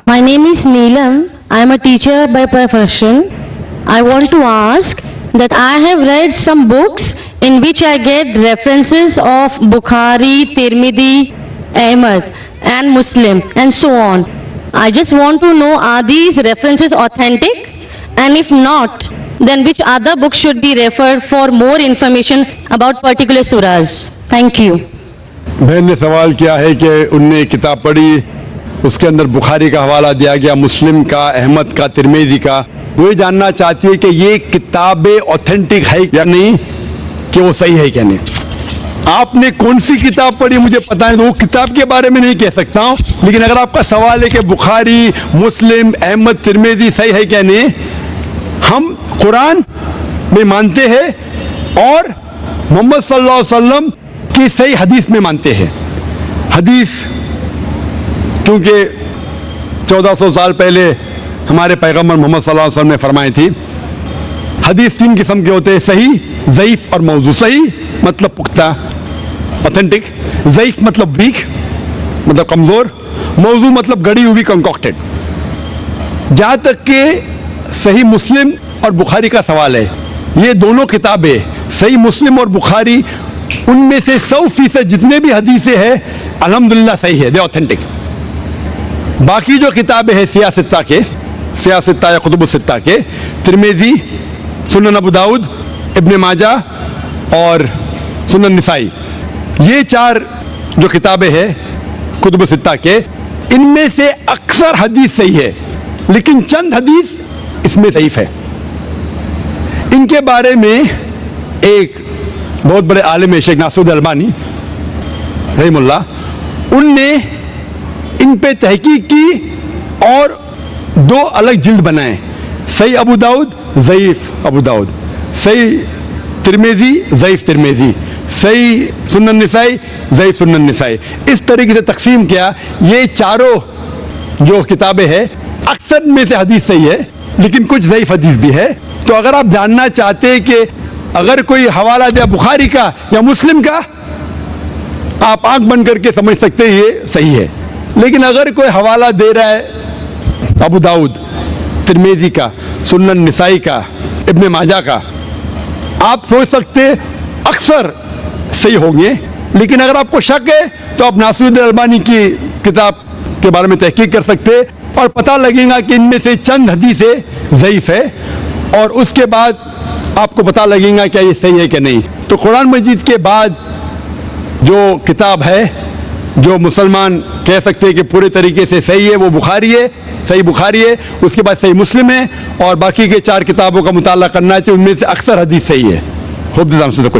My name is Neelam. I am a teacher by profession. I want to ask that I have read some books in which I get references of Bukhari, Tirmidhi, Ahmad and Muslim and so on. I just want to know, are these references authentic? And if not, then which other book should be referred for more information about particular surahs? Thank you. बहन ने सवाल किया है कि उनने किताब पढ़ी, उसके अंदर बुखारी का हवाला दिया गया, मुस्लिम का, अहमद का, तिरमिज़ी का। वो ये जानना चाहती है कि ये किताबें ऑथेंटिक है या नहीं, कि वो सही है क्या नहीं। आपने कौन सी किताब पढ़ी मुझे पता है, तो वो किताब के बारे में नहीं कह सकता हूँ, लेकिन अगर आपका सवाल है कि बुखारी, मुस्लिम, अहमद, तिरमिज़ी सही है क्या नहीं, हम कुरान में मानते हैं और मोहम्मद सल्लल्लाहु अलैहि वसल्लम की सही हदीस में मानते हैं। हदीस क्योंकि 1400 साल पहले हमारे पैगंबर मोहम्मद सल्लल्लाहु अलैहि वसल्लम ने फरमाई थी। हदीस 3 किस्म के होते हैं, सही, ज़ईफ और मौजू। सही मतलब पुख्ता, ऑथेंटिक। ज़ईफ मतलब वीक, मतलब कमज़ोर। मौजू मतलब गड़ी हुई, कंकॉक्टेड। जहाँ तक कि सही मुस्लिम और बुखारी का सवाल है, ये दोनों किताबें सही मुस्लिम और बुखारी, उनमें से 100% जितने भी हदीसें हैं अल्हम्दुलिल्लाह सही है, दे ऑथेंटिक। बाकी जो किताबें हैं सियासत्ता या कुतुब सित्ता के, तिरमिज़ी, सुनन अबू दाऊद, इब्न माजा और सुनन निसाई, ये 4 जो किताबें हैं कुतुब सित्ता के, इनमें से अक्सर हदीस सही है, लेकिन चंद हदीस इसमें ज़ईफ है। इनके बारे में एक बहुत बड़े आलिम है शेख नासरुद्दीन अल्बानी रहमुल्लाह, उनने इन पे तहकीक की और 2 अलग जिल्द बनाए, सही अबू दाऊद, ज़ईफ अबू दाऊद, सही तिरमिज़ी, ज़ईफ तिरमिज़ी, सही सुनन निसाई, ज़ईफ सुनन निसाई। इस तरीके से तकसीम किया। ये चारों जो किताबें हैं अक्सर में से हदीस सही है, लेकिन कुछ ज़ईफ हदीस भी है। तो अगर आप जानना चाहते हैं कि अगर कोई हवाला दिया बुखारी का या मुस्लिम का, आप आंख बंद करके समझ सकते हैं ये सही है। लेकिन अगर कोई हवाला दे रहा है अबू दाऊद, तिरमिज़ी का, सुनन निसाई का, इब्न माजा का, आप सोच सकते अक्सर सही होंगे। लेकिन अगर आपको शक है तो आप नासरुद्दीन अल्बानी की किताब के बारे में तहकीक कर सकते और पता लगेगा कि इनमें से चंद हदीसें ज़ईफ है, और उसके बाद आपको पता लगेगा क्या ये सही है कि नहीं। तो कुरान मजीद के बाद जो किताब है जो मुसलमान कह सकते हैं कि पूरे तरीके से सही है, वो बुखारी है, सही बुखारी है। उसके बाद सही मुस्लिम है, और बाकी के 4 किताबों का मुताला करना चाहिए, उनमें से अक्सर हदीस सही है। Hope this answers the question.